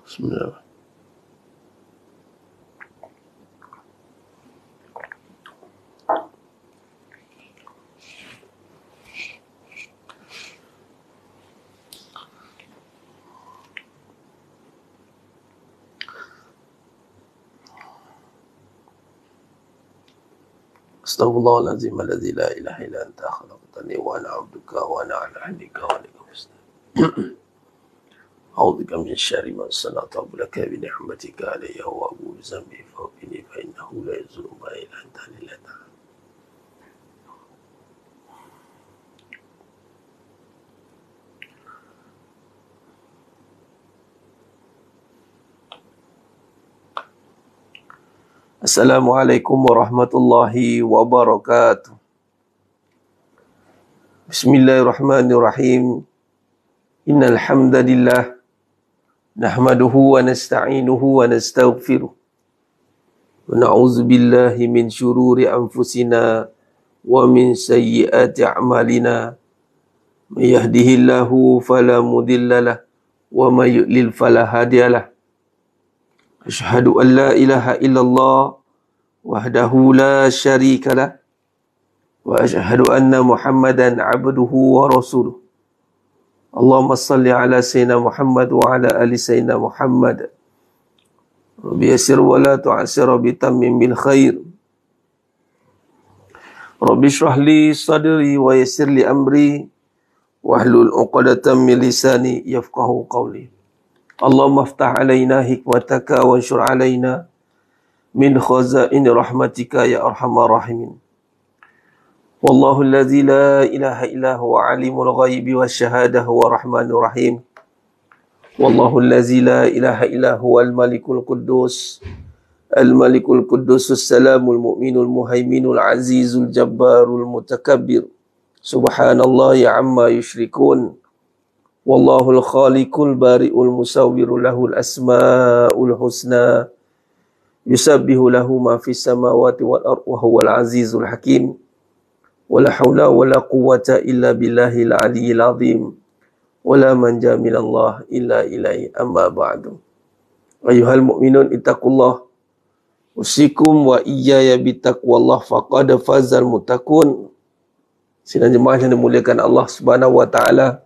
Bismillah. Astaghfirullahaladzim alladzi la ilaha illa anta khalaqtani wa ana 'abduka wa ana 'ala ahdika wa alayka mustaqim. A'udzubika min syarri ma sana'tu laka bi ni'matika alayya wa abu zambi fa'ini fa innahu la yazuru ma illa anta lillahi. Assalamualaikum warahmatullahi wabarakatuh. Bismillahirrahmanirrahim. Innal hamdalillah nahmaduhu wa nasta'inuhu wa nastaghfiruh. Wa na'udzu billahi min syururi anfusina wa min sayyiati a'malina. May yahdihillahu fala mudhillalah wa may yudlil fala hadiyalah. Asyhadu an la ilaha illallah wahdahu la syarika lah wa asyhadu anna Muhammadan abduhu wa rasuluh. Allahumma salli ala sayyidina Muhammad wa ala ali sayyidina Muhammad. Rabbi yassir wa la tu'assir bi tammim bil khair. Rabbi shrah li sadri wa yassir li amri wahlul 'uqdatam min lisani yafqahu qawli. Allahumma aftah alaina hikmataka wa anshur alaina min khazain rahmatika ya arhamar rahimin. Wallahu alladzi la ilaha illa huwa alimul ghaibi wasyahadah wa rahmanur rahim. Wallahu alladzi la ilaha illa huwal malikul quddus al-malikul quddusus salamul mu'minul muhaiminul azizul jabbarul mutakabbir. Subhanallahi amma yusyrikun. Wallahul khaliqul bari'ul musawwiru lahul asma'ul husna. Yusabbihu lahu ma fis samawati wal ardh wa huwal azizul hakim. Wala haula wala quwwata illa billahil aliyyil azim. Wala manja minallah illa ilaihi amma ba'du. Ayyuhal mu'minun ittaqullah. Usikum wa iyaya bittaqwallah faqad fazal muttaqun. Sidang jemaah yang dimuliakan Allah Subhanahu wa taala.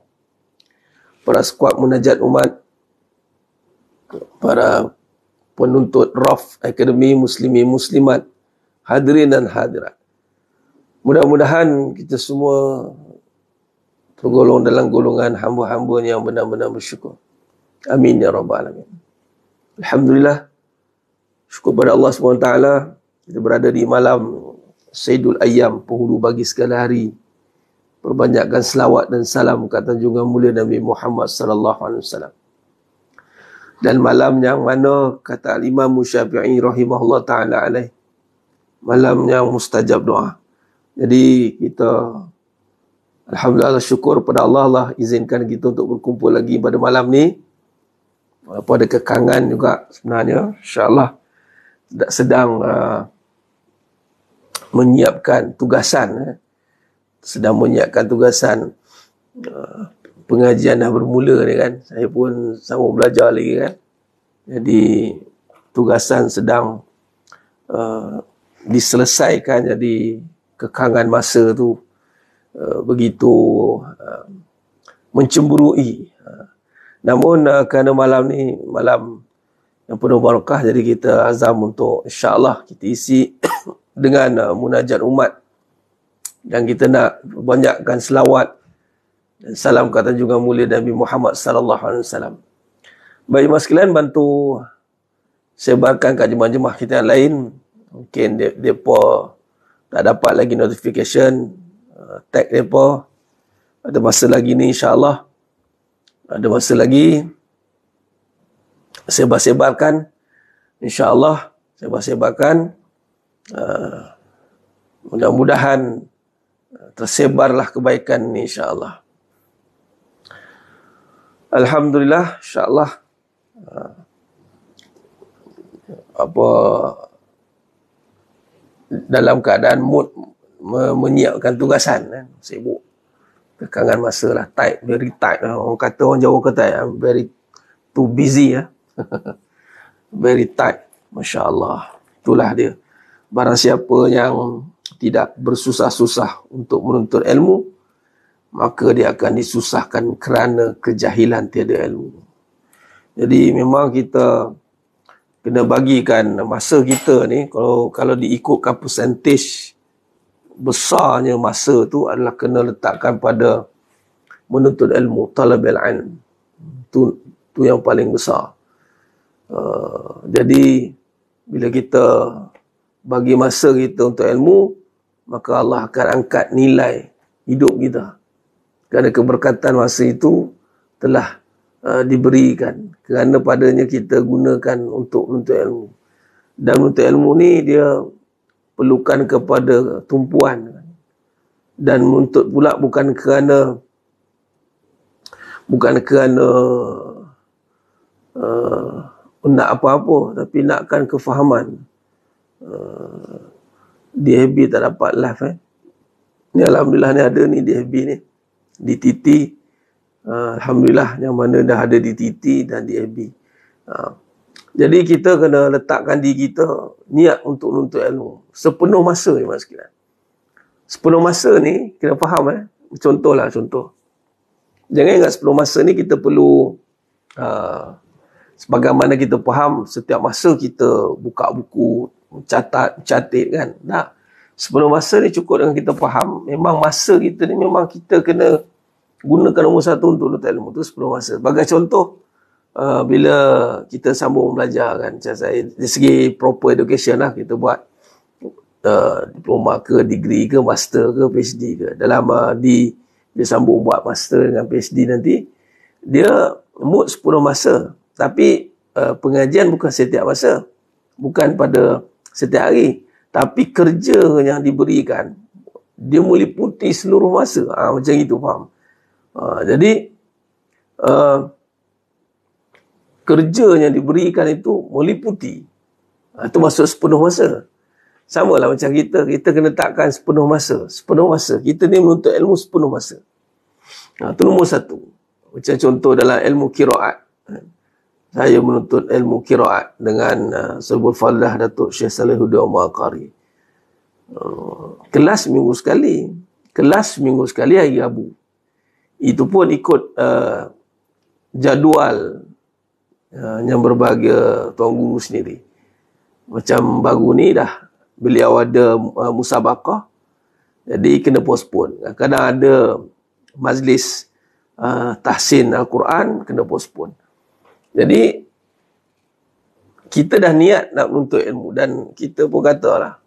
Para skuad munajat umat, para penuntut RAF Akademi Muslimin Muslimat, hadirin dan hadirat. Mudah-mudahan kita semua tergolong dalam golongan hamba-hamba yang benar-benar bersyukur. Amin ya rabbal alamin. Alhamdulillah, syukur pada Allah SWT, kita berada di malam Sayyidul Ayyam, penghulu bagi segala hari. Perbanyakkan selawat dan salam ke atas junjungan mulia Nabi Muhammad sallallahu alaihi wasallam. Dan malam yang mana kata Imam Syafi'i rahimahullah taala alaih, malam yang mustajab doa. Jadi kita alhamdulillah syukur pada Allah, Allah izinkan kita untuk berkumpul lagi pada malam ni. Walaupun ada kekangan juga sebenarnya, insya-Allah sedang menyiapkan tugasan pengajian dah bermula ni kan. Saya pun sambung belajar lagi kan. Jadi tugasan sedang diselesaikan. Jadi kekangan masa tu begitu mencemburui. Namun kerana malam ni malam yang penuh barakah, jadi kita azam untuk insya-Allah kita isi dengan munajat umat. Dan kita nak banyakkan selawat dan salam ke atas junjungan mulia Nabi Muhammad sallallahu alaihi wasallam. Baik mas sekalian, bantu sebarkan kat jemaah-jemaah kita yang lain. Mungkin depa tak dapat lagi notification, tag depa. Ada masa lagi ni insya-Allah. Ada masa lagi sebar-sebarkan insya-Allah, sebar-sebarkan. Mudah-mudahan tersebarlah kebaikan ni insya-Allah. Alhamdulillah, insya-Allah dalam keadaan mood menyiapkan tugasan kan, sibuk. Kekangan masa lah, tight, very tight lah. Orang kata, orang Jawa kata very too busy ya. Very tight. Masya Allah. Itulah dia. Barang siapa yang tidak bersusah-susah untuk menuntut ilmu, maka dia akan disusahkan kerana kejahilan tiada ilmu. Jadi memang kita kena bagikan masa kita ni, kalau diikutkan percentage, besarnya masa tu adalah kena letakkan pada menuntut ilmu, talabil ilm. Tu yang paling besar. Jadi bila kita bagi masa kita untuk ilmu, maka Allah akan angkat nilai hidup kita. Kerana keberkatan masa itu telah diberikan. Kerana padanya kita gunakan untuk menuntut ilmu. Dan menuntut ilmu ni dia perlukan kepada tumpuan. Dan menuntut pula bukan kerana nak apa-apa, tapi nakkan kefahaman. DHB tak dapat live ni, alhamdulillah ni ada ni DHB ni di TT. Alhamdulillah yang mana dah ada di TT dan DHB. Jadi kita kena letakkan diri kita niat untuk menuntut ilmu sepenuh masa ni, mas sekalian. Sepenuh masa ni kena faham contoh. Jangan ingat sepenuh masa ni kita perlu sebagaimana kita faham setiap masa kita buka buku, catat kan. Tak. Sepenuh masa ni cukup dengan kita faham, memang masa kita ni memang kita kena gunakan nombor satu untuk menuntut ilmu tu sepenuh masa. Sebagai contoh, bila kita sambung belajar kan, macam saya, dari segi proper education lah, kita buat diploma ke, degree ke, master ke, PhD ke. Dalam dia sambung buat master dengan PhD nanti, dia mood sepenuh masa. Tapi pengajian bukan setiap masa, bukan pada setiap hari, tapi kerja yang diberikan dia meliputi seluruh masa. Macam itu, faham? Jadi kerja yang diberikan itu meliputi, itu maksud sepenuh masa. Sama lah macam kita kena letakkan sepenuh masa. Kita ni menuntut ilmu sepenuh masa. Itu nombor satu. Macam contoh dalam ilmu qiraat, saya menuntut ilmu qiraat dengan Sahibul Fadlah Datuk Syekh Salihuddin Omar Qari. Kelas minggu sekali hari Rabu. Itu pun ikut jadual yang berbahagia Tuan Guru sendiri. Macam baru ni dah beliau ada musabaqah, jadi kena postpone. Kadang ada majlis tahsin Al-Quran, kena postpone. Jadi kita dah niat nak menuntut ilmu, dan kita pun katalah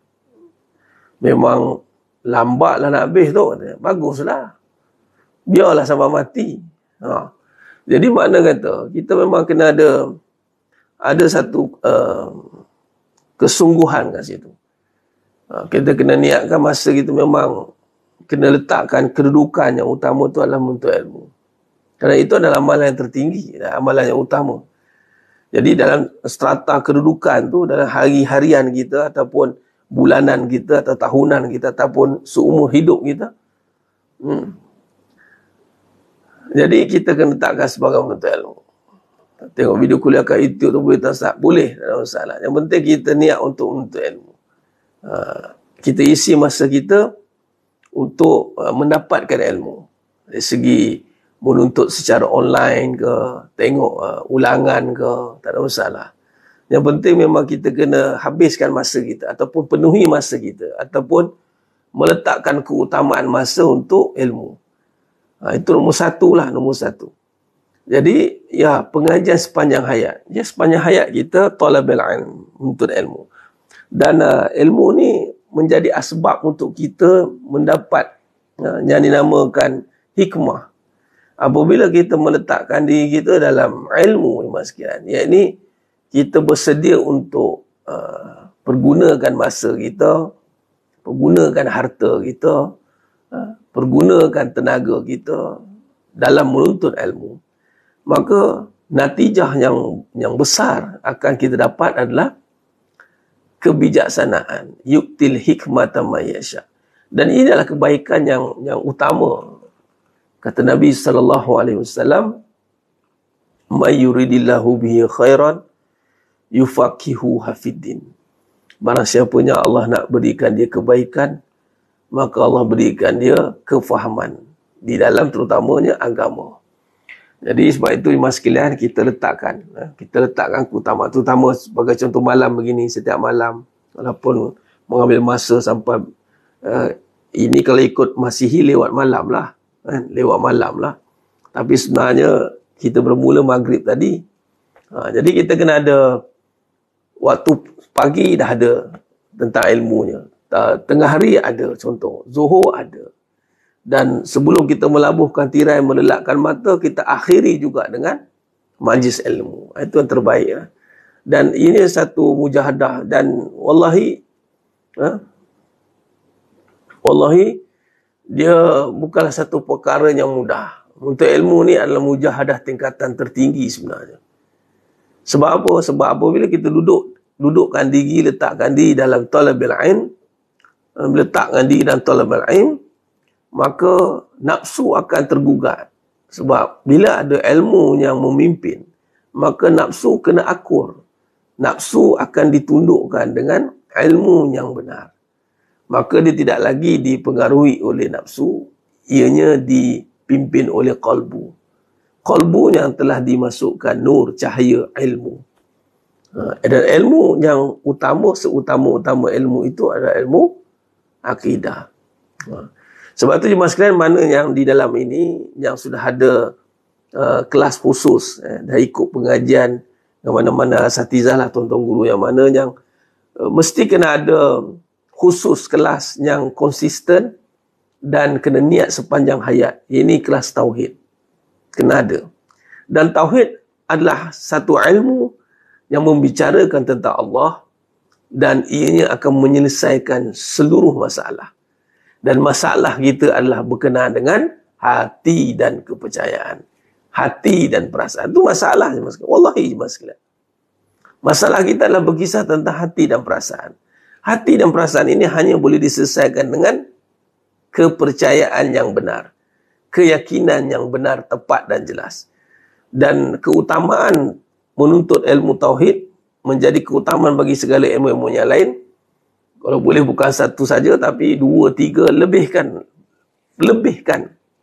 memang lambatlah nak habis tu. Baguslah, biarlah sampai mati. Jadi makna kata kita memang kena ada satu kesungguhan kat situ. Kita kena niatkan masa kita memang kena letakkan kedudukan yang utama tu adalah menuntut ilmu. Kerana itu adalah amalan yang tertinggi, amalan yang utama. Jadi dalam strata kedudukan tu, dalam hari-harian kita ataupun bulanan kita atau tahunan kita ataupun seumur hidup kita, jadi kita kena letakkan sebagai menuntut ilmu. Tengok video kuliah kat YouTube tu boleh tak? Boleh, tak ada masalah. Yang penting kita niat untuk menuntut ilmu. Kita isi masa kita untuk mendapatkan ilmu. Dari segi menuntut secara online ke, tengok ulangan ke, tak ada masalah. Yang penting memang kita kena habiskan masa kita, ataupun penuhi masa kita, ataupun meletakkan keutamaan masa untuk ilmu. Itu nombor satu lah, nombor satu. Jadi, ya, pengajian sepanjang hayat. Ya, sepanjang hayat kita, talabul ilm, menuntut ilmu. Dan ilmu ni menjadi asbab untuk kita mendapat yang dinamakan hikmah. Apabila kita meletakkan diri kita dalam ilmu, mas sekalian, yakni kita bersedia untuk pergunakan masa kita, pergunakan harta kita, pergunakan tenaga kita dalam menuntut ilmu, maka natijah yang besar akan kita dapat adalah kebijaksanaan. Yuktil hikmata may yasha. Dan ini adalah kebaikan yang utama. Kata Nabi SAW, may yuridillahu bihi khairan yufaqihu hafiddin. Barang siapanya Allah nak berikan dia kebaikan, maka Allah berikan dia kefahaman di dalam terutamanya agama. Jadi sebab itu mas sekalian, kita letakkan keutamaan, terutama sebagai contoh malam begini, setiap malam walaupun mengambil masa sampai ini kalau ikut Masihi lewat malam lah, lewat malam lah. Tapi sebenarnya kita bermula maghrib tadi. Jadi kita kena ada waktu pagi, dah ada tentang ilmunya. Tengah hari ada, contoh Zuhur ada. Dan sebelum kita melabuhkan tirai, melelakkan mata, kita akhiri juga dengan majlis ilmu. Itu yang terbaik. Dan ini satu mujahadah. Dan wallahi, dia bukanlah satu perkara yang mudah. Untuk ilmu ni adalah mujahadah tingkatan tertinggi sebenarnya. Sebab apa? Sebab apabila kita dudukkan diri, letakkan diri dalam talabil ilm, letakkan diri dalam talabil ilm, maka nafsu akan tergugat. Sebab bila ada ilmu yang memimpin, maka nafsu kena akur. Nafsu akan ditundukkan dengan ilmu yang benar. Maka dia tidak lagi dipengaruhi oleh nafsu, ianya dipimpin oleh qalbu. Qalbu yang telah dimasukkan nur, cahaya ilmu. Dan ilmu yang utama, seutama-utama ilmu itu adalah ilmu akidah. Sebab itu jemaah sekalian, mana yang di dalam ini yang sudah ada kelas khusus, dah ikut pengajian yang mana-mana asatizah lah, tuan-tuan guru yang mana yang mesti kena ada khusus kelas yang konsisten dan kena niat sepanjang hayat. Ini kelas tauhid. Kena ada. Dan tauhid adalah satu ilmu yang membicarakan tentang Allah dan ianya akan menyelesaikan seluruh masalah. Dan masalah kita adalah berkenaan dengan hati dan kepercayaan. Hati dan perasaan. Itu masalahnya, mas. Wallahi, mas. Masalah kita adalah berkisah tentang hati dan perasaan. Hati dan perasaan ini hanya boleh diselesaikan dengan kepercayaan yang benar. Keyakinan yang benar, tepat dan jelas. Dan keutamaan menuntut ilmu tauhid menjadi keutamaan bagi segala ilmu-ilmu yang lain. Kalau boleh bukan satu saja, tapi dua, tiga, lebihkan.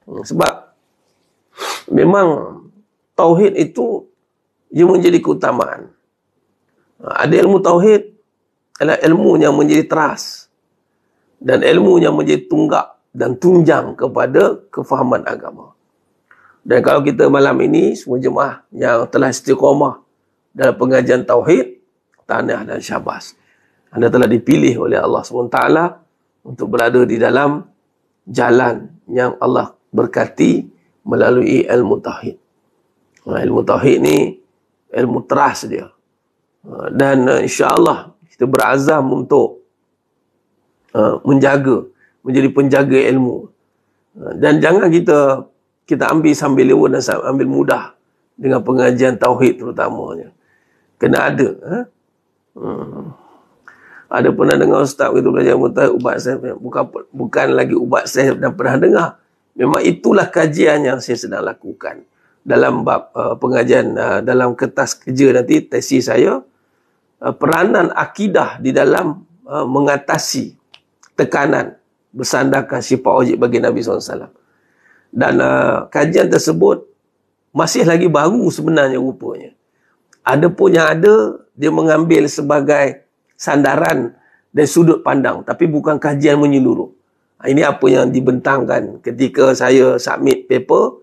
Sebab memang tauhid itu dia menjadi keutamaan. Ada ilmu tauhid adalah ilmu yang menjadi teras dan ilmu yang menjadi tunggak dan tunjang kepada kefahaman agama. Dan kalau kita malam ini semua jemaah yang telah istiqamah dalam pengajian tauhid, tahniah dan syabas. Anda telah dipilih oleh Allah SWT untuk berada di dalam jalan yang Allah berkati melalui ilmu tauhid. Ilmu tauhid ni ilmu teras dia. Dan insya-Allah kita berazam untuk menjadi penjaga ilmu. Dan jangan kita ambil sambil lewat dan ambil mudah dengan pengajian tauhid terutamanya. Kena ada. Ada pernah dengar ustaz itu belajar mutahid ubat saya, bukan lagi ubat saya dah pernah dengar. Memang itulah kajian yang saya sedang lakukan dalam bab pengajian dalam kertas kerja nanti tesis saya, peranan akidah di dalam mengatasi tekanan bersandarkan sifat wajib bagi Nabi SAW. Dan kajian tersebut masih lagi baru sebenarnya rupanya. Ada pun yang ada, dia mengambil sebagai sandaran dan sudut pandang, tapi bukan kajian menyeluruh. Ini apa yang dibentangkan ketika saya submit paper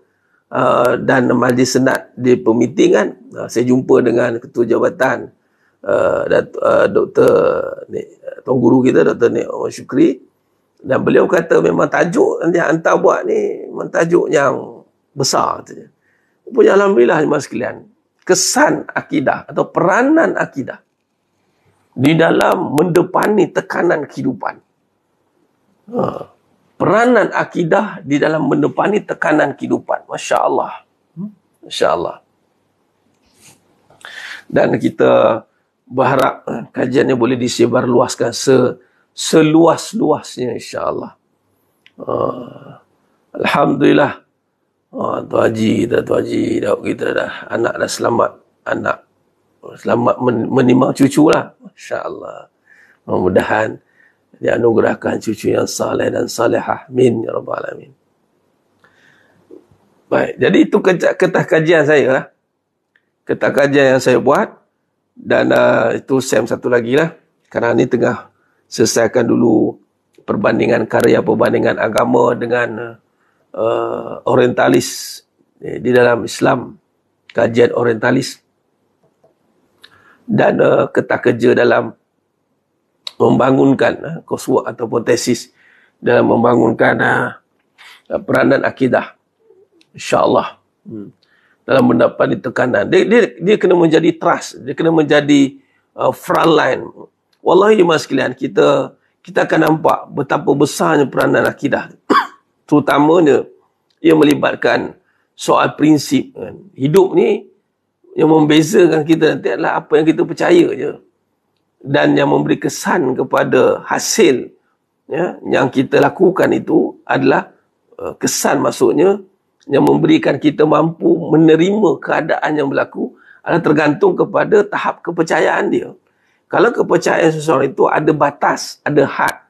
dan majlis senat di pemitingan. Saya jumpa dengan ketua jabatan Dr. Tuan Guru kita, Dr. Nik Syukri, dan beliau kata memang tajuk yang dia hantar buat ni memang tajuk yang besar. Punya alhamdulillah jemaah sekalian, kesan akidah atau peranan akidah di dalam mendepani tekanan kehidupan. Peranan akidah di dalam mendepani tekanan kehidupan. Masya Allah. Masya Allah. Dan kita berharap kajiannya boleh disebarluaskan seluas-luasnya insya Allah. Alhamdulillah, Tu Haji dah kita dah anak dah selamat, anak selamat menimang cucu lah. Masya-Allah. Mudah-mudahan dianugerahkan cucu yang saleh dan salihah. Amin ya rabbal alamin. Baik, jadi itu ketah kajian saya lah. Ketah kajian yang saya buat, dan itu Sam satu lagi lah. Kerana ni tengah selesaikan dulu perbandingan agama dengan orientalis di dalam Islam, kajian orientalis, dan ketah kerja dalam membangunkan coursework ataupun tesis dalam membangunkan peranan akidah, insya-Allah. Dalam mendapat tekanan, dia kena menjadi trust, dia kena menjadi front line. Wallahi jemaah sekalian, kita akan nampak betapa besarnya peranan akidah. Terutamanya ia melibatkan soal prinsip. Hidup ni yang membezakan kita nanti adalah apa yang kita percaya je, dan yang memberi kesan kepada hasil yang kita lakukan itu adalah kesan, maksudnya yang memberikan kita mampu menerima keadaan yang berlaku adalah tergantung kepada tahap kepercayaan dia. Kalau kepercayaan seseorang itu ada batas, ada had,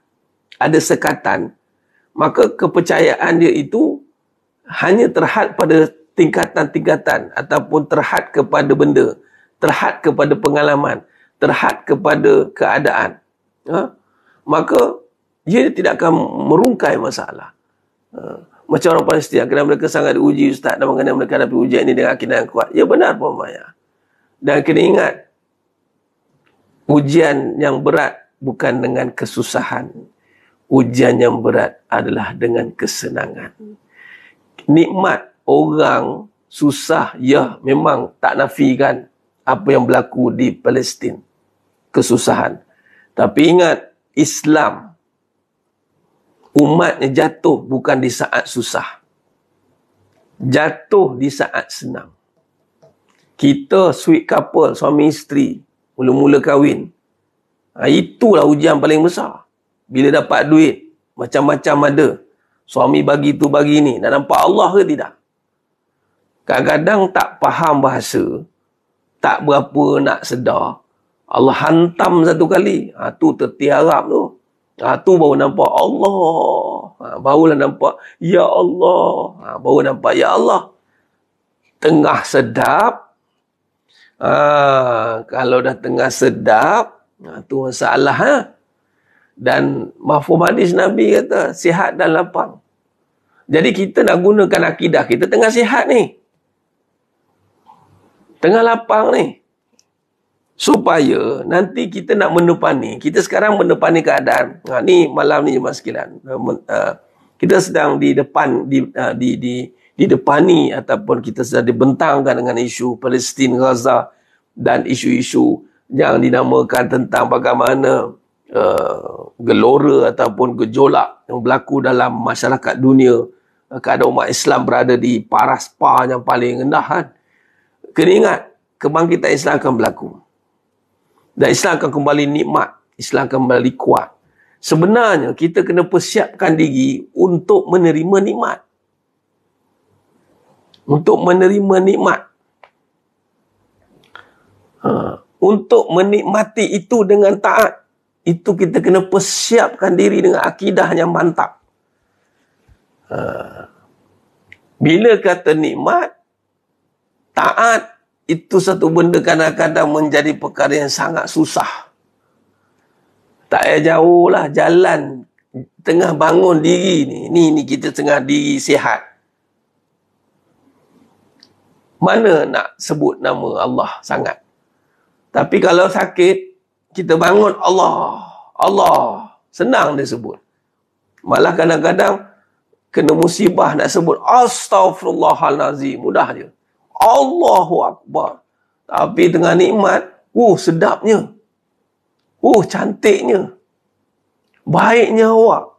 ada sekatan, maka kepercayaan dia itu hanya terhad pada tingkatan-tingkatan, ataupun terhad kepada benda, terhad kepada pengalaman, terhad kepada keadaan. Maka dia tidak akan merungkai masalah. Macam orang Palestin, kerana mereka sangat diuji, Ustaz, dan mengenai mereka hadapi ujian ini dengan akidah yang kuat. Ya benar, Puan Maya. Dan kena ingat, ujian yang berat bukan dengan kesusahan. Ujian yang berat adalah dengan kesenangan. Nikmat orang susah, ya memang tak nafikan apa yang berlaku di Palestin, kesusahan. Tapi ingat, Islam, umatnya jatuh bukan di saat susah, jatuh di saat senang. Kita sweet couple, suami isteri, mula-mula kahwin, itulah ujian paling besar. Bila dapat duit, macam-macam ada, suami bagi tu bagi ni, nak nampak Allah ke tidak? Kadang-kadang tak faham bahasa, tak berapa nak sedar, Allah hantam satu kali, tu tertiarap tu. Tu baru nampak Allah. Barulah nampak Ya Allah. Baru nampak Ya Allah. Tengah sedap. Kalau dah tengah sedap, tu masalah. Dan mafhum hadis Nabi kata, sihat dan lapang. Jadi kita nak gunakan akidah kita tengah sihat ni, tengah lapang ni, supaya nanti kita nak menepani. Kita sekarang menepani keadaan. Ni malam ni jemaah sekalian, kita sedang di depan didepani, ataupun kita sedang dibentangkan dengan isu Palestin, Gaza, dan isu-isu yang dinamakan tentang bagaimana gelora ataupun gejolak yang berlaku dalam masyarakat dunia. Keadaan umat Islam berada di paras yang paling rendah kan. Kena ingat, kebangkitan Islam akan berlaku. Dan Islam akan kembali nikmat. Islam akan kembali kuat. Sebenarnya kita kena persiapkan diri untuk menerima nikmat. Untuk menerima nikmat. Untuk menikmati itu dengan taat. Itu kita kena persiapkan diri dengan akidah yang mantap. Bila kata nikmat, taat, itu satu benda kadang-kadang menjadi perkara yang sangat susah. Tak payah jauh lah, jalan tengah bangun diri ni. Ni kita tengah diri sihat. Mana nak sebut nama Allah sangat. Tapi kalau sakit, kita bangun Allah. Senang dia sebut. Malah kadang-kadang kena musibah nak sebut Astaghfirullahalazim, mudah je. Allahu Akbar. Tapi tengah nikmat, sedapnya. Cantiknya. Baiknya awak.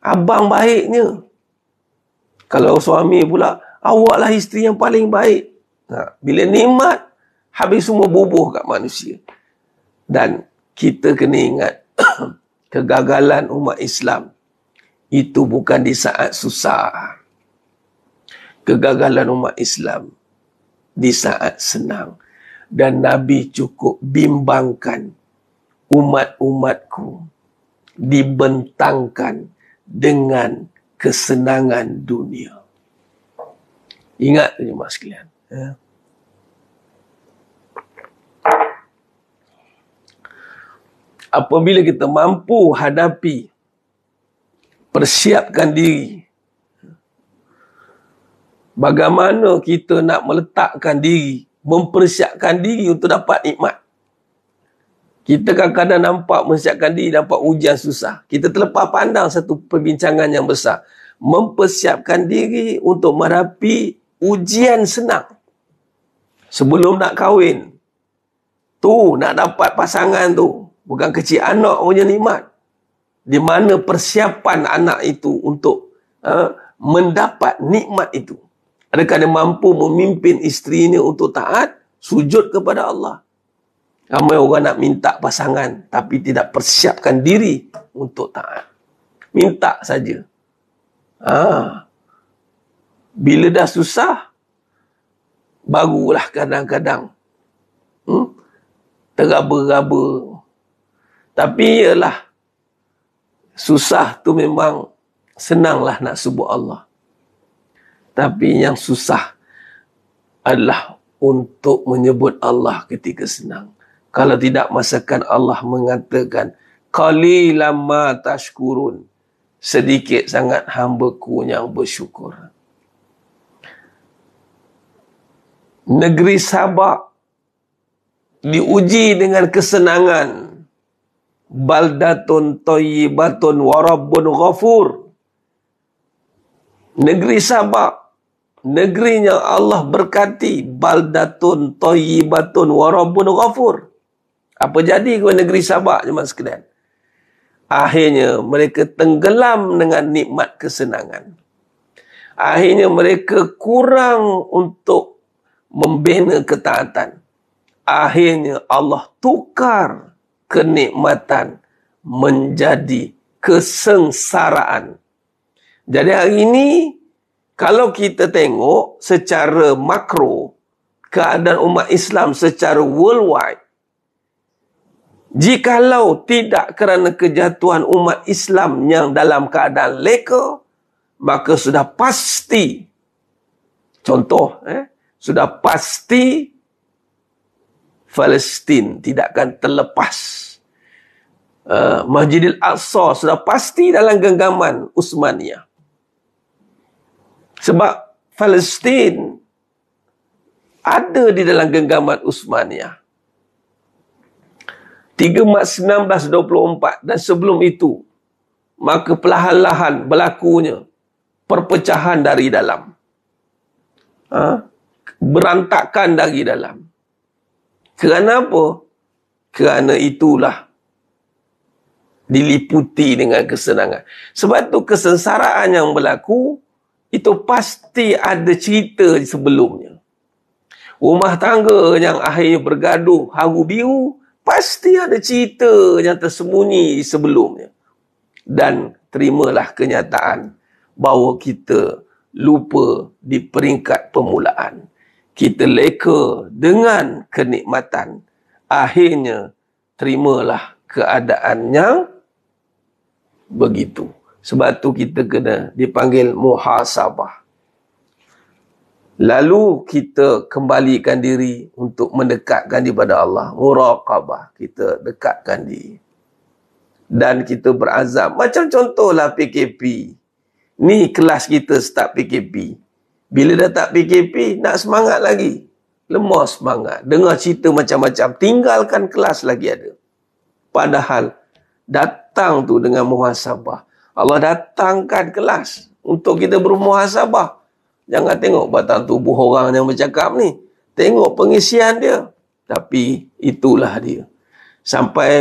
Abang baiknya. Kalau suami pula, awaklah isteri yang paling baik. Bila nikmat, habis semua bubuh kat manusia. Dan kita kena ingat, kegagalan umat Islam itu bukan di saat susah. kegagalan umat Islam di saat senang. Dan Nabi cukup bimbangkan umat-umatku dibentangkan dengan kesenangan dunia. Ingat jemaah sekalian. Ya. Apabila kita mampu hadapi, persiapkan diri, bagaimana kita nak meletakkan diri, mempersiapkan diri untuk dapat nikmat. Kita kadang-kadang nampak mempersiapkan diri dapat ujian susah. Kita terlepas pandang satu perbincangan yang besar. Mempersiapkan diri untuk menghadapi ujian senang. Sebelum nak kahwin, tu nak dapat pasangan tu, bukan kecil anak punya nikmat. Di mana persiapan anak itu untuk mendapat nikmat itu. Adakah dia mampu memimpin isterinya untuk taat, sujud kepada Allah? Ramai orang nak minta pasangan, tapi tidak persiapkan diri untuk taat. Minta saja. Bila dah susah, barulah kadang-kadang teraba-raba. Tapi ialah, susah tu memang senanglah nak sebut Allah. Tapi yang susah adalah untuk menyebut Allah ketika senang. Kalau tidak, masakan Allah mengatakan, qalilan ma tashkurun. Sedikit sangat hamba-Ku yang bersyukur. Negeri Sabak diuji dengan kesenangan. Baldatun thayyibatun wa rabbun ghafur. Negeri Sabak, negerinya Allah berkati. Baldatun thayyibatun wa rabbun ghafur. Apa jadi kepada negeri Sabak, jemaah sekalian? Akhirnya mereka tenggelam dengan nikmat kesenangan. Akhirnya mereka kurang untuk membina ketaatan. Akhirnya Allah tukar kenikmatan menjadi kesengsaraan. Jadi hari ini, kalau kita tengok secara makro, keadaan umat Islam secara worldwide, jikalau tidak kerana kejatuhan umat Islam yang dalam keadaan leka, maka sudah pasti, contoh, sudah pasti Palestin tidak akan terlepas. Masjidil Aqsa sudah pasti dalam genggaman Uthmaniyah. Sebab Palestin ada di dalam genggaman Uthmaniyah. 3 Mac 1924 dan sebelum itu, maka perlahan-lahan berlakunya perpecahan dari dalam. Berantakan dari dalam. Kerana apa? Kerana itulah diliputi dengan kesenangan. Sebab tu kesengsaraan yang berlaku, itu pasti ada cerita sebelumnya. Rumah tangga yang akhirnya bergaduh haru biru, pasti ada cerita yang tersembunyi sebelumnya. Dan terimalah kenyataan bahawa kita lupa di peringkat permulaan. Kita leka dengan kenikmatan. Akhirnya, terimalah keadaan yang begitu. Sebab tu kita kena dipanggil muhasabah. Lalu kita kembalikan diri untuk mendekatkan daripada Allah. Muraqabah. Kita dekatkan diri. Dan kita berazam. Macam contohlah PKP. Ni kelas kita start PKP. Bila dah tak PKP, nak semangat lagi. Lemah semangat. Dengar cerita macam-macam. Tinggalkan kelas lagi ada. Padahal, datang tu dengan muhasabah. Allah datangkan kelas untuk kita bermuhasabah. Jangan tengok batang tubuh orang yang bercakap ni. Tengok pengisian dia. Tapi itulah dia.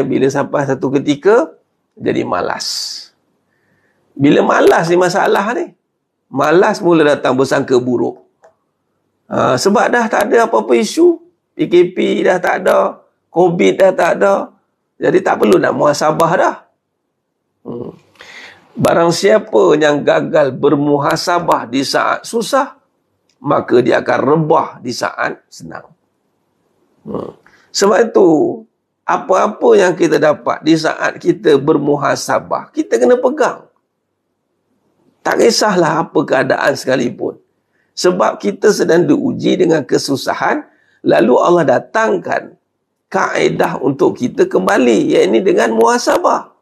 Bila sampai satu ketika, jadi malas. Bila malas ni masalah ni. Malas mula datang bersangka buruk. Sebab dah tak ada apa-apa isu. PKP dah tak ada. COVID dah tak ada. Jadi tak perlu nak muhasabah dah. Barang siapa yang gagal bermuhasabah di saat susah, maka dia akan rebah di saat senang. Sebab itu, apa-apa yang kita dapat di saat kita bermuhasabah, kita kena pegang. Tak kisahlah apa keadaan sekalipun. Sebab kita sedang diuji dengan kesusahan, lalu Allah datangkan kaedah untuk kita kembali, iaitu dengan muhasabah.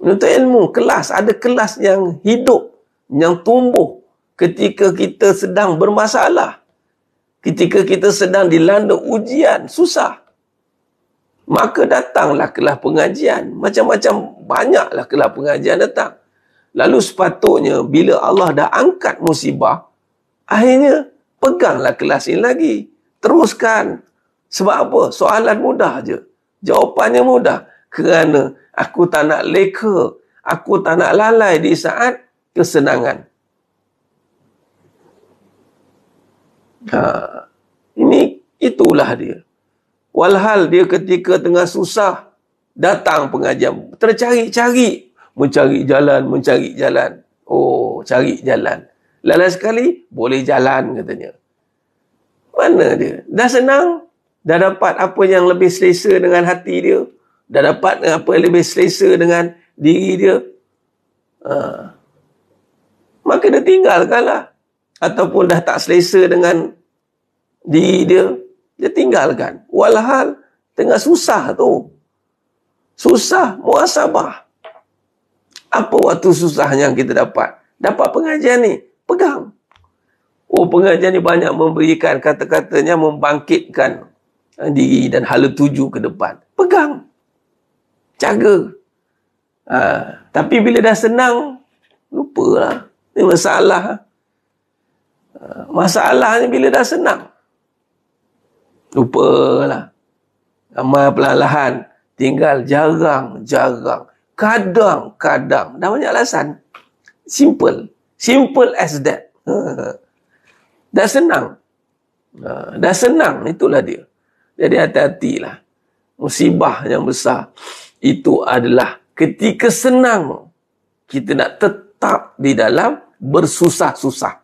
Menuntut ilmu, kelas. Ada kelas yang hidup, yang tumbuh ketika kita sedang bermasalah. Ketika kita sedang dilanda ujian, susah. Maka datanglah kelas pengajian. Macam-macam, banyaklah kelas pengajian datang. Lalu sepatutnya, bila Allah dah angkat musibah, akhirnya, peganglah kelas ini lagi. Teruskan. Sebab apa? Soalan mudah je. Jawapannya mudah. Kerana aku tak nak leka. Aku tak nak lalai di saat kesenangan. Itulah dia. Walhal dia ketika tengah susah, datang pengajian. Tercari-cari. Mencari jalan. Oh, cari jalan. Lalai sekali, boleh jalan katanya. Mana dia? Dah senang. Dah dapat apa yang lebih selesa dengan hati dia. Dah dapat apa yang lebih selesa dengan diri dia. Maka dia tinggalkanlah. Ataupun dah tak selesa dengan diri dia, dia tinggalkan. Walhal tengah susah tu. Susah, muhasabah. Apa waktu susah yang kita dapat? Dapat pengajian ni, pegang. Oh, pengajian ni banyak memberikan, kata-katanya membangkitkan diri dan hala tuju ke depan. Pegang. Jaga. Tapi bila dah senang, lupalah. Ini masalah. Masalahnya bila dah senang, lupalah. Amal perlahan-lahan. Tinggal jarang. Kadang-kadang. Dah banyak alasan. Simple as that. Dah senang. Dah senang. Itulah dia. Jadi hati-hatilah. Musibah yang besar itu adalah ketika senang, kita nak tetap di dalam bersusah-susah.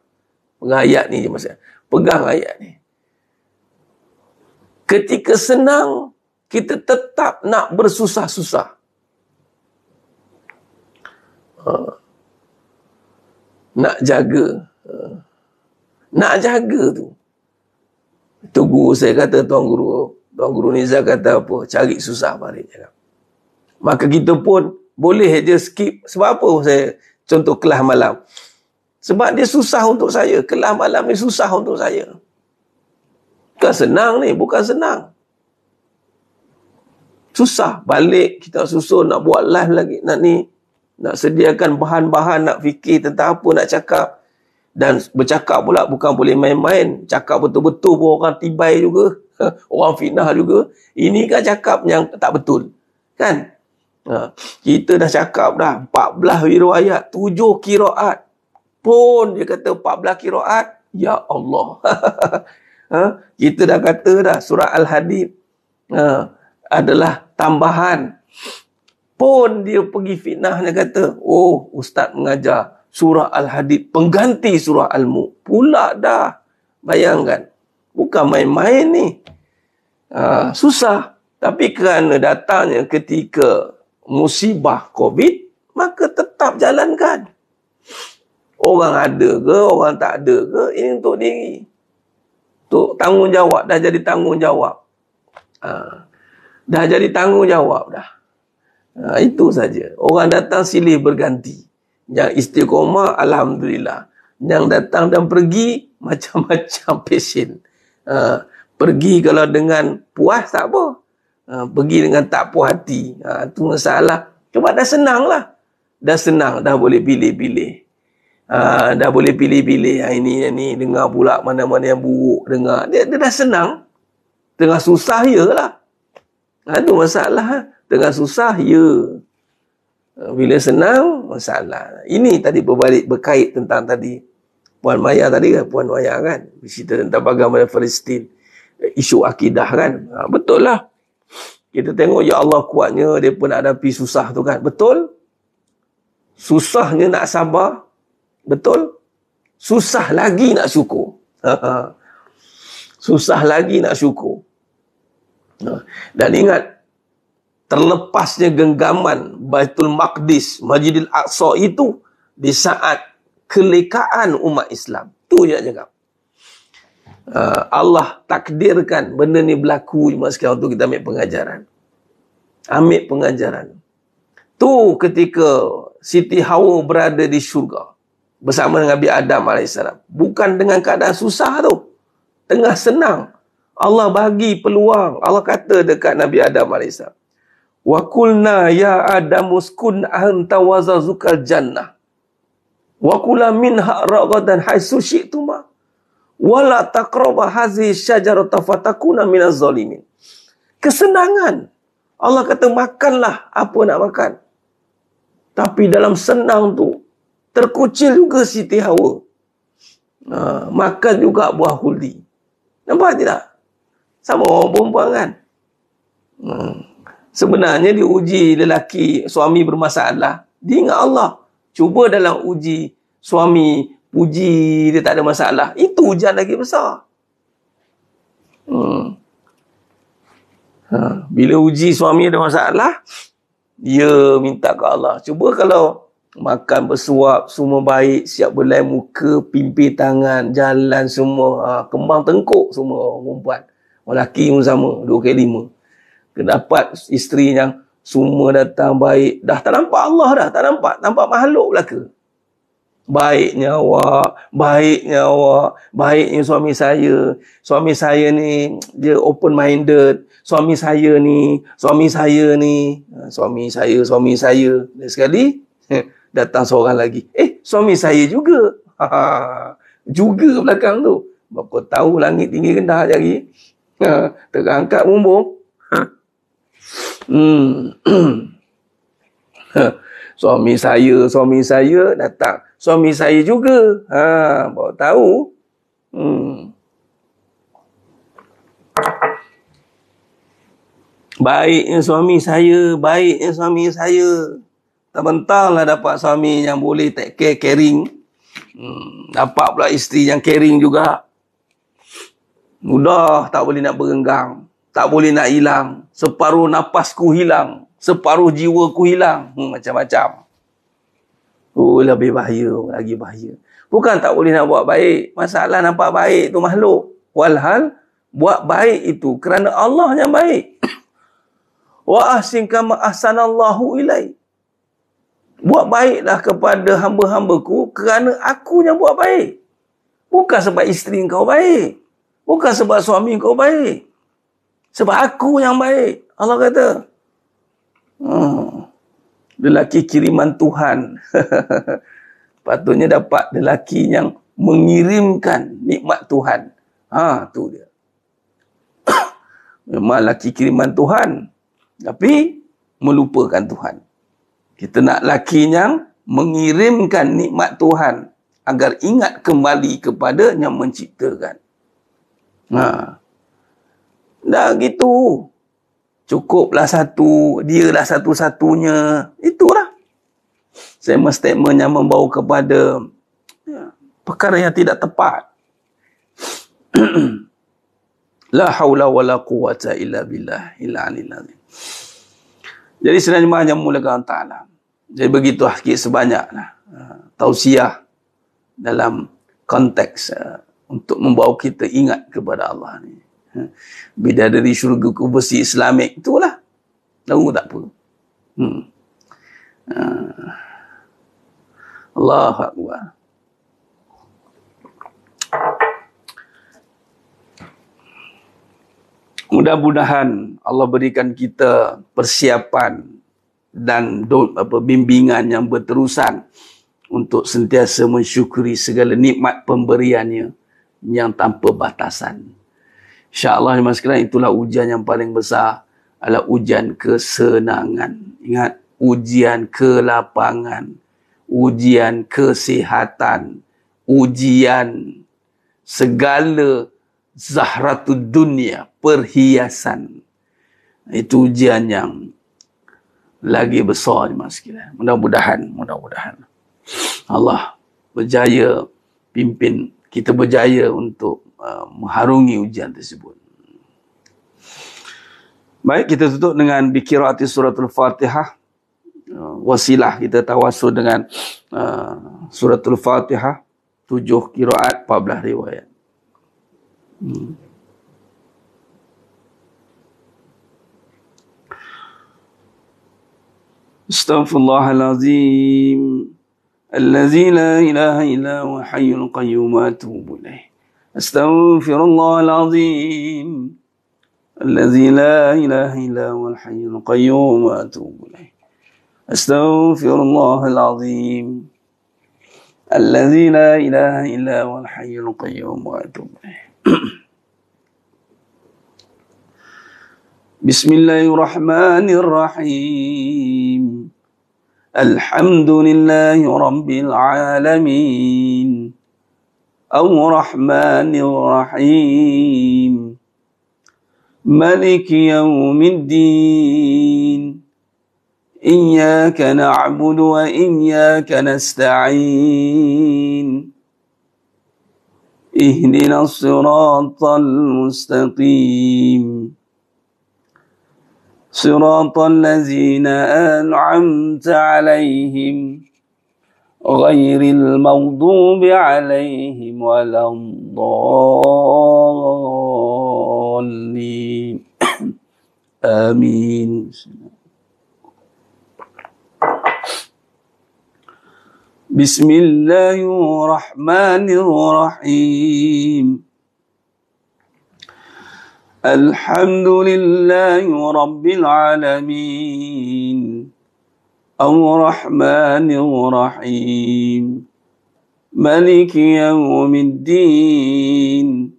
Pegang ayat ni je maksudnya. Pegang ayat ni. Ketika senang, kita tetap nak bersusah-susah. Nak jaga. Nak jaga tu. Itu guru saya kata, Tuan Guru Nizar kata apa? Cari susah balik. Maka kita pun boleh je skip. Sebab apa saya contoh kelas malam? Sebab dia susah untuk saya. Kelas malam ni susah untuk saya. Bukan senang ni. Bukan senang. Susah. Balik kita susun nak buat live lagi. Nak sediakan bahan-bahan. Nak fikir tentang apa nak cakap. Dan bercakap pula bukan boleh main-main. Cakap betul-betul pun orang tibai juga. Orang fitnah juga. Ini kan cakap yang tak betul. Kan? Kita dah cakap dah. 14 riwayat. 7 kiraat. Pun dia kata 14 kiraat. Ya Allah. Kita dah kata dah. Surah Al-Hadid adalah tambahan. Pun dia pergi fitnah. Dia kata, oh Ustaz mengajar Surah Al-Hadid pengganti Surah Al-Mulk. Pula dah. Bayangkan. Bukan main-main ni. Susah. Tapi kerana datangnya ketika musibah COVID, maka tetap jalankan. Orang ada ke, orang tak ada ke, ini untuk diri. Untuk tanggungjawab. Dah jadi tanggungjawab. Dah jadi tanggungjawab dah. Itu saja. Orang datang silih berganti. Yang istiqomah, Alhamdulillah. Yang datang dan pergi, macam-macam pesen. Pergi kalau dengan puas, tak apa. Pergi dengan tak puas hati. Itu masalah. Cuma dah senang lah. Dah senang, dah boleh pilih-pilih. Dah boleh pilih-pilih. Yang ini, dengar pula mana-mana yang buruk. Dengar. Dia dah senang. Tengah susah, ya lah. Itu masalah. Tengah susah, ya. Bila senang, masalah. Ini tadi berbalik berkait tentang tadi. Puan Maya tadi kan, Puan Maya kan. Bercerita tentang bagaimana Palestin. Isu akidah kan. Betul lah. Kita tengok, ya Allah kuatnya, dia pun nak hadapi susah tu kan. Betul? Susahnya nak sabar. Betul? Susah lagi nak syukur. Susah lagi nak syukur. Dan ingat, terlepasnya genggaman Baitul Maqdis, Masjidil Aqsa itu di saat kelekaan umat Islam. Tu je cakap. Allah takdirkan benda ni berlaku cuma sekarang tu kita ambil pengajaran. Ambil pengajaran. Tu ketika Siti Hawa berada di syurga bersama dengan Nabi Adam AS. Bukan dengan keadaan susah tu. Tengah senang. Allah bagi peluang. Allah kata dekat Nabi Adam AS. Wa qulna ya Adam uskun anta wa zawjukal jannah. Wa kula minha ragadan haitsu syi'tuma. Wa la taqrabu hadhihi syajarata fatakuna minaz zalimin. Kesenangan. Allah kata makanlah apa nak makan. Tapi dalam senang tu terkucil juga Siti Hawa. Makan juga buah khuldi. Nampak tidak? Sama orang perempuan kan? Sebenarnya diuji lelaki, suami bermasalah. Dia ingat Allah. Cuba dalam uji suami, puji dia tak ada masalah. Itu ujian lagi besar. Bila uji suami ada masalah, dia minta ke Allah. Cuba kalau makan bersuap, semua baik, siap belai muka, pimpin tangan, jalan semua, kembang tengkuk semua perempuan. Orang lelaki pun sama, 2x5. Kedapat isteri yang semua datang baik. Dah tak nampak Allah dah, tak nampak. Nampak makhluk belaka. Baiknya awak, baiknya suami saya. Suami saya ni, dia open minded. Suami saya ni. Suami saya. Dan sekali, datang seorang lagi. Suami saya juga. Juga belakang tu. Berapa tahu langit tinggi rendah jadi. Terangkat bumbung. Suami saya datang. Suami saya juga. Baru tahu. Baiknya suami saya. Tak bentarlah dapat suami yang boleh take care, caring. Dapat pula isteri yang caring juga. Mudah tak boleh nak berenggang. Tak boleh nak hilang. Separuh napasku hilang. Separuh jiwaku hilang. Macam-macam. Lebih bahaya. Lagi bahaya. Bukan tak boleh nak buat baik. Masalah nampak baik tu makhluk. Walhal, buat baik itu kerana Allah yang baik. Wa ahsin kama ahsanallahu ilai. Buat baiklah kepada hamba-hambaku kerana aku yang buat baik. Bukan sebab isteri kau baik. Bukan sebab suami kau baik. Sebab aku yang baik. Allah kata. Lelaki kiriman Tuhan. Patutnya dapat lelaki yang mengirimkan nikmat Tuhan. Tu dia. Memang lelaki kiriman Tuhan. Tapi melupakan Tuhan. Kita nak lelaki yang mengirimkan nikmat Tuhan agar ingat kembali kepada yang menciptakan. Dah gitu. Cukuplah satu. Dialah satu-satunya. Itulah. Statement yang membawa kepada perkara yang tidak tepat. La haula wa la quwata illa billah. Jadi sebenarnya yang mulakan Allah Ta'ala. Jadi begitu sikit sebanyaklah. Tausiah dalam konteks untuk membawa kita ingat kepada Allah ni. Bidadari syurga ku besi Islamik. Itulah. Tahu tak apa. Allahu Akbar. Mudah-mudahan Allah berikan kita persiapan dan bimbingan yang berterusan untuk sentiasa mensyukuri segala nikmat pemberiannya yang tanpa batasan. InsyaAllah sekalian, itulah ujian yang paling besar, adalah ujian kesenangan. Ingat, ujian kelapangan, ujian kesihatan, ujian segala zahratud dunia, perhiasan. Itu ujian yang lagi besar sekalian. Mudah-mudahan Allah berjaya pimpin kita berjaya untuk mengharungi ujian tersebut. Baik, kita tutup dengan bikiraati suratul Fatihah. Wasilah kita tawasul dengan suratul Fatihah, 7 qiraat, 14 riwayat. Astaghfirullahalazim allazi la ilaha illa huwa hayyul qayyum wa atubu ilaih. Astaghfirullahalazim allazi la ilaha illa huwa hayyul qayyum wa atubu ilaih. Astaghfirullahalazim allazi la ilaha illa huwa hayyul qayyum wa atubu ilaih. Bismillahirrahmanirrahim. Alhamdulillahi rabbil alamin. Ar-Rahmanir Rahim. Maliki yaumiddin. Iyyaka na'budu wa iyyaka nasta'in. Ihdinas siratal mustaqim. صراط الذين أنعمت عليهم غير المغضوب عليهم ولا الضالين آمين. بسم الله الرحمن الرحيم. الحمد لله رب العالمين. الرحمن الرحيم. مالك يوم الدين.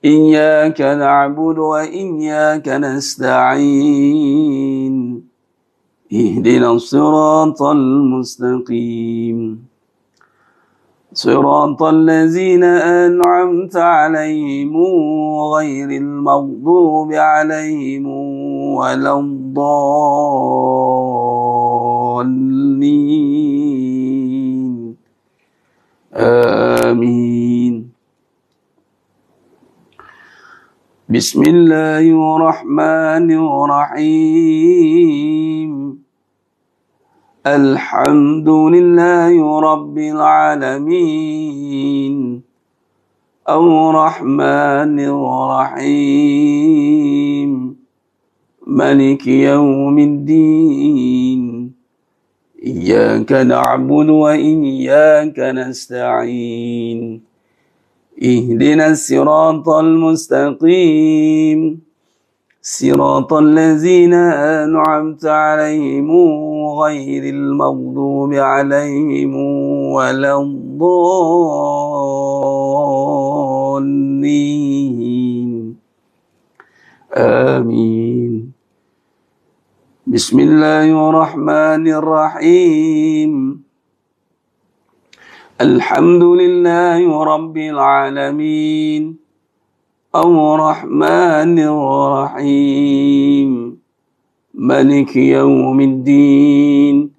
إياك نعبد وإياك نستعين. اهدنا الصراط المستقيم. صراط الذين أنعمت عليهم غير المغضوب عليهم ولا الضالين آمين. بسم الله الرحمن الرحيم. الحمد لله رب العالمين. الرحمن الرحيم. مالك يوم الدين. إياك نعبد وإياك نستعين. اهدنا الصراط المستقيم. صراط الذين أنعمت عليهم غير المغضوب عليهم ولا الضالين آمين. بسم الله الرحمن الرحيم. الحمد لله رب العالمين. الرحمن الرحيم. مالك يوم الدين.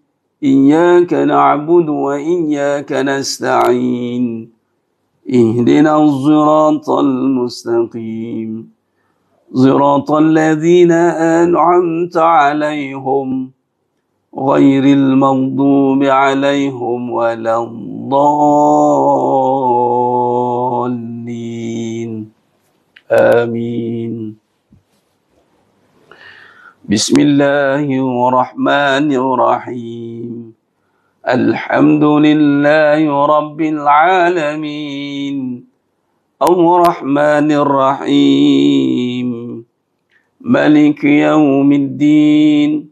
إياك نعبد وإياك نستعين. اهدنا الصراط المستقيم. صراط الذين أنعمت عليهم غير المغضوب عليهم ولا الضالين آمين. بسم الله الرحمن الرحيم. الحمد لله رب العالمين. الرحمن الرحيم. مالك يوم الدين.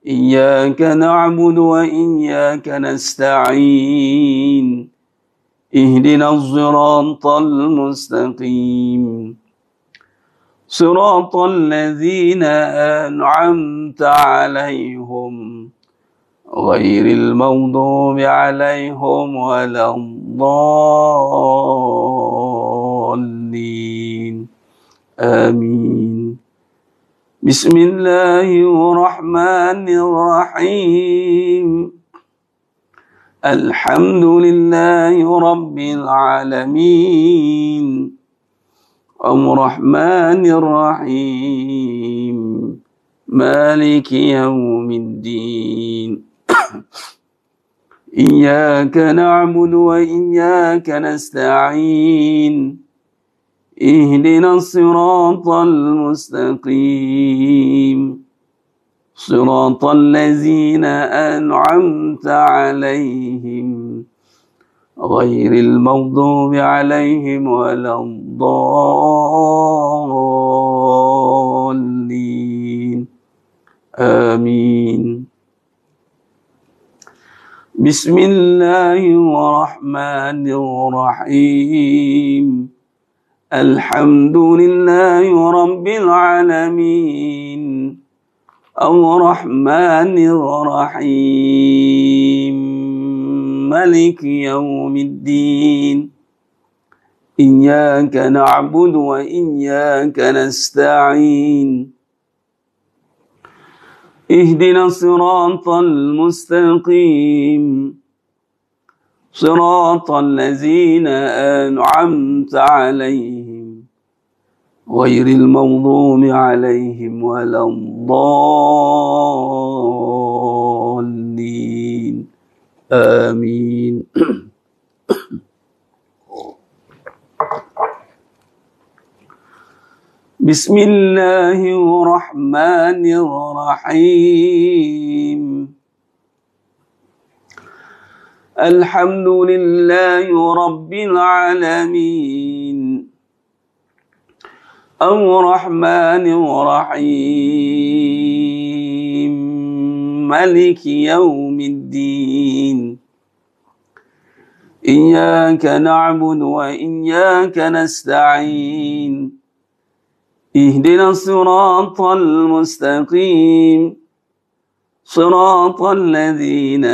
إياك نعبد وإياك نستعين. اهدنا الصراط المستقيم. صراط الذين أنعمت عليهم غير المغضوب عليهم ولا الضالين آمين. بسم الله الرحمن الرحيم. الحمد لله رب العالمين الرحمن الرحيم مالك يوم الدين إياك نعبد وإياك نستعين اهدنا الصراط المستقيم صراط الذين أنعمت عليهم غير المغضوب عليهم ولا الضالين آمين بسم الله الرحمن الرحيم الحمد لله رب العالمين الرحمن الرحيم مالك يوم الدين إياك نعبد وإياك نستعين اهدنا الصراط المستقيم صراط الذين أنعمت عليهم غير المغضوب عليهم ولا الضالين آمين بسم الله الرحمن الرحيم الحمد لله رب العالمين الرحمن الرحيم مالك يوم الدين إياك نعبد وإياك نستعين اهدنا الصراط المستقيم صراط الذين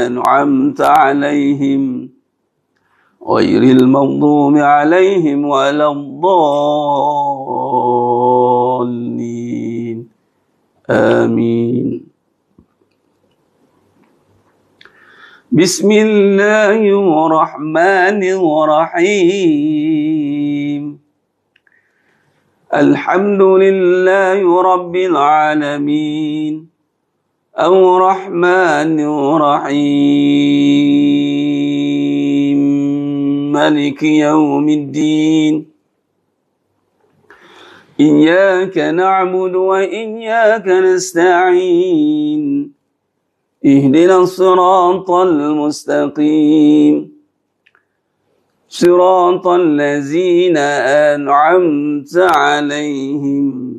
أنعمت عليهم غير المغضوب عليهم ولا الضالين آمين بسم الله الرحمن الرحيم الحمد لله رب العالمين الرحمن الرحيم مالك يوم الدين إياك نعبد وإياك نستعين اهدنا الصراط المستقيم صراط الذين أنعمت عليهم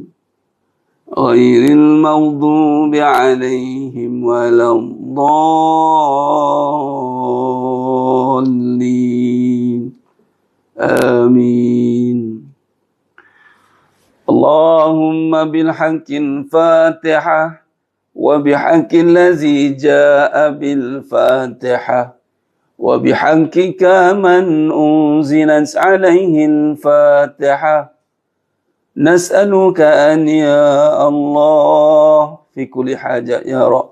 غير المغضوب عليهم ولا الضالين آمين اللهم بالحق الفاتحة وبحق الذي جاء بالفاتحة وبحقك من أنزلت عليه الفاتحة نسألك أن يا الله في كل حاجة يا رب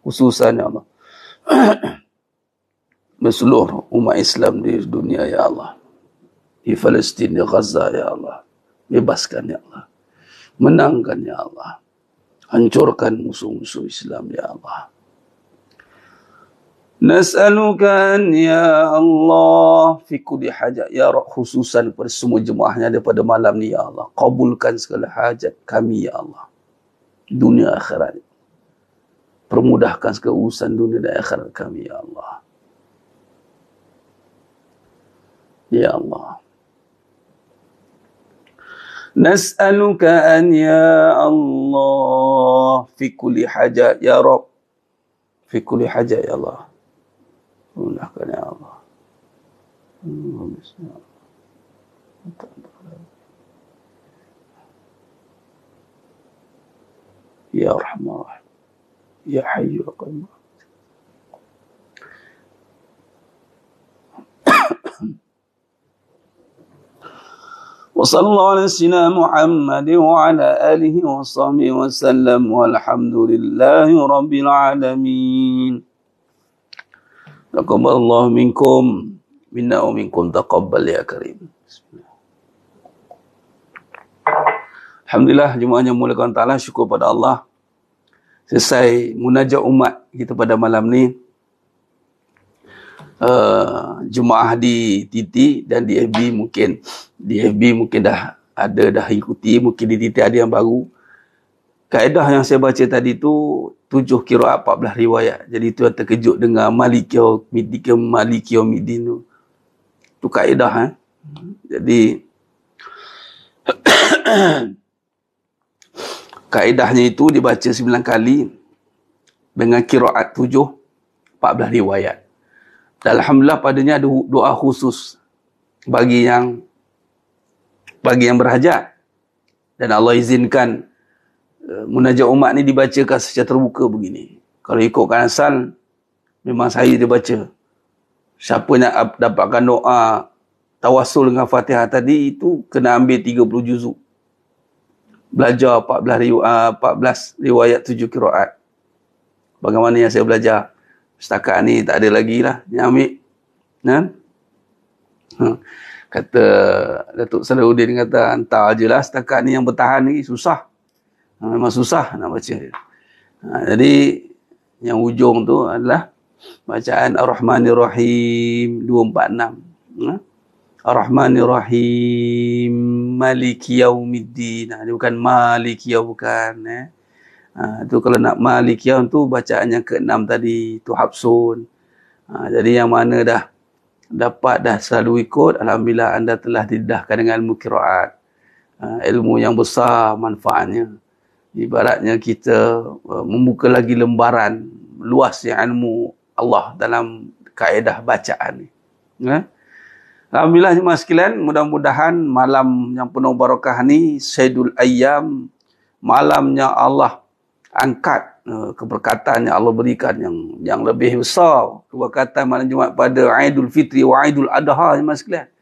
khususan ya Allah seluruh umat Islam di dunia ya Allah, di Palestin, di Gaza ya Allah, bebaskan ya Allah, menangkan ya Allah, hancurkan musuh-musuh Islam ya Allah. Nas'aluka an ya Allah fi kulli hajat ya Rabb, khususan pada semua jemaahnya daripada malam ni ya Allah, kabulkan segala hajat kami ya Allah, dunia akhirat, permudahkan segala urusan dunia dan akhirat kami ya Allah, ya Allah. Nas'aluka an ya Allah fi kulli hajat ya Rabb, fi kulli hajat ya Allah, mudahkan ya Allah. Ya Rahman Rahim, Ya Hayyu ya Qayyum. وصلى الله على سيدنا محمد وعلى آله وصحبه وسلم والحمد لله رب العالمين. Taqabbalallahu minkum minna wa minkum taqabbal ya karim. Alhamdulillah, jemaah yang muliakan Ta'ala, syukur pada Allah. Selesai munajat umat kita pada malam ni. Jemaah di TT dan di FB mungkin dah ikuti, mungkin di TT ada yang baru. Kaedah yang saya baca tadi tu 7 qiraat 14 riwayat. Jadi tu yang terkejut dengan Malikiyah Midin tu. Tu kaedah Jadi kaedahnya itu dibaca 9 kali dengan qiraat 7 14 riwayat. Dan alhamdulillah padanya ada doa khusus bagi yang berhajat. Dan Allah izinkan munajat umat ni dibacakan secara terbuka begini. Kalau ikutkan asal, memang saya dia baca. Siapa nak dapatkan doa tawassul dengan Fatihah tadi, itu kena ambil 30 juzuk. Belajar 14 riwayat 7 qiraat. Bagaimana yang saya belajar? Setakat ni tak ada lagi lah yang ambil. Kata Datuk Salahuddin kata, hantar je lah setakat ni yang bertahan ni, susah. Memang susah nak baca. Jadi yang ujung tu adalah bacaan Ar-Rahmanir-Rahim 246. Ar-Rahmanir-Rahim Maliki Yaumiddin. Dia bukan Maliki Yaum, bukan. Tu kalau nak Maliki Yaum tu bacaan yang ke-6 tadi, tu Habsun. Jadi yang mana dah selalu ikut, alhamdulillah anda telah didedahkan dengan ilmu qiraat. Ilmu yang besar manfaatnya. Ibaratnya kita membuka lagi lembaran luas yang ilmu Allah dalam kaedah bacaan ni. Alhamdulillah jemaah sekalian, mudah-mudahan malam yang penuh barakah ni Sayyidul Ayyam, malamnya Allah angkat keberkatan yang Allah berikan yang lebih besar, keberkatan malam Jumaat pada Aidul Fitri wa Aidul Adha jemaah sekalian.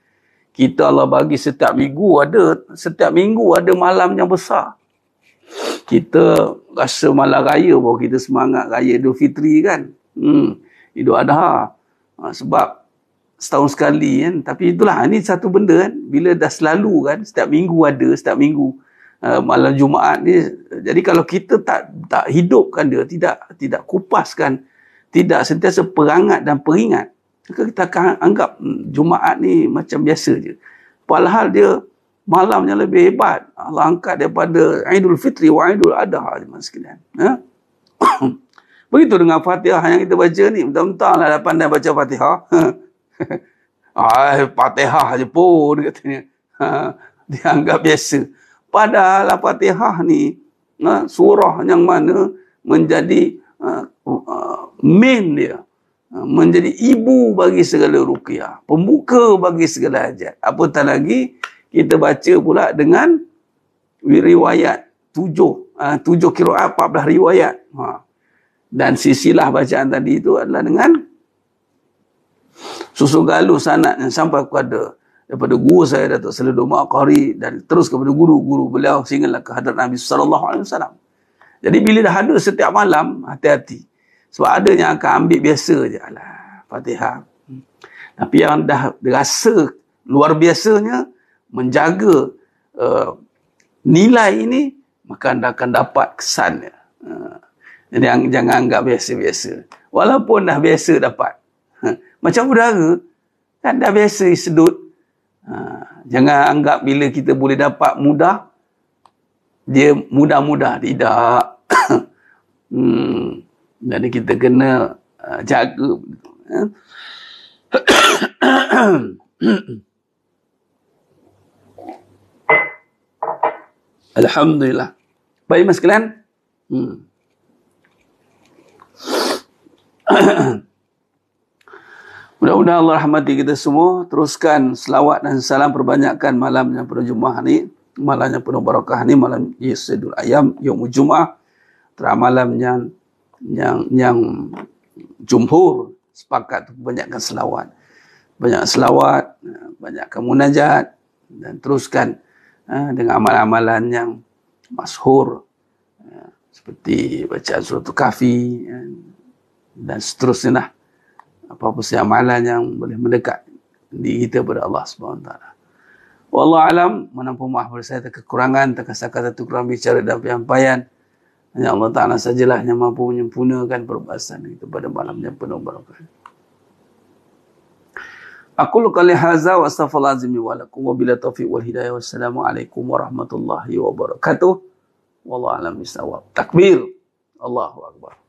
Kita Allah bagi setiap minggu ada malam yang besar. Kita rasa malam raya baru kita semangat raya Idul Fitri kan. Idul Adha. Sebab setahun sekali kan. Tapi itulah, ini satu benda kan. Bila dah selalu kan, setiap minggu malam Jumaat ni. Jadi kalau kita tak hidupkan dia, tidak kupaskan, tidak sentiasa perangat dan peringat, maka kita akan anggap Jumaat ni macam biasa je. Padahal dia malam yang lebih hebat. Allah angkat daripada Aidul Fitri wa Aidul Adha jemaah sekalian. Begitu dengan Fatihah yang kita baca ni. Betul-betul lah dah pandai baca Fatihah. Fatihah je pun katanya. Dia anggap biasa. Padahal Fatihah ni surah yang mana menjadi main dia. Menjadi ibu bagi segala ruqyah. Pembuka bagi segala hajat. Apatah lagi kita baca pula dengan riwayat 7 qiraat 14 riwayat. Dan silsilah bacaan tadi itu adalah dengan susun galus sanad yang sampai kepada daripada guru saya Datuk Salahuddin Maqari dan terus kepada guru-guru beliau sehinggalah ke hadrat Nabi sallallahu alaihi wasallam. Jadi bila dah ada setiap malam, hati-hati. Sebab ada yang akan ambil biasa je, alah Fatihah. Tapi yang dah rasa luar biasanya menjaga nilai ini, maka anda akan dapat kesannya. Jadi jangan anggap biasa-biasa. Walaupun dah biasa dapat. Macam udara, kan dah biasa sedut. Jangan anggap bila kita boleh dapat mudah, dia mudah-mudah. Tidak. Jadi kita kena jaga. Alhamdulillah. Baik mas sekalian. Mudah-mudahan Allah rahmati kita semua. Teruskan selawat dan salam perbanyakkan malam yang penuh Jumaah ni. Malam yang penuh barakah ni. Malam Sayyidul Ayyam, Yaumul Jumaah. Malam yang jumhur sepakat banyakkan selawat. Banyak selawat, banyakkan munajat. Dan teruskan dengan amalan-amalan yang masyhur. Seperti bacaan surah Al-Kahfi. Dan seterusnya lah. apa-apa amalan yang boleh mendekat diri kita kepada Allah Subhanahu Wa Taala. Wallahu alam, menampung maaf pada saya kekurangan, terkasar-kasar tu kurang bicara dan penyampaian. Hanya Allah Ta'ala sajalah yang mampu menyempurnakan perbahasan itu pada malam yang penuh barakah. Aku qali hadza wa astaghfirullah azim wa lakum wa bila taufiq wal hidayah. Wassalamualaikum warahmatullahi wabarakatuh. Wallahu a'lam bissawab. Takbir. Allahu akbar.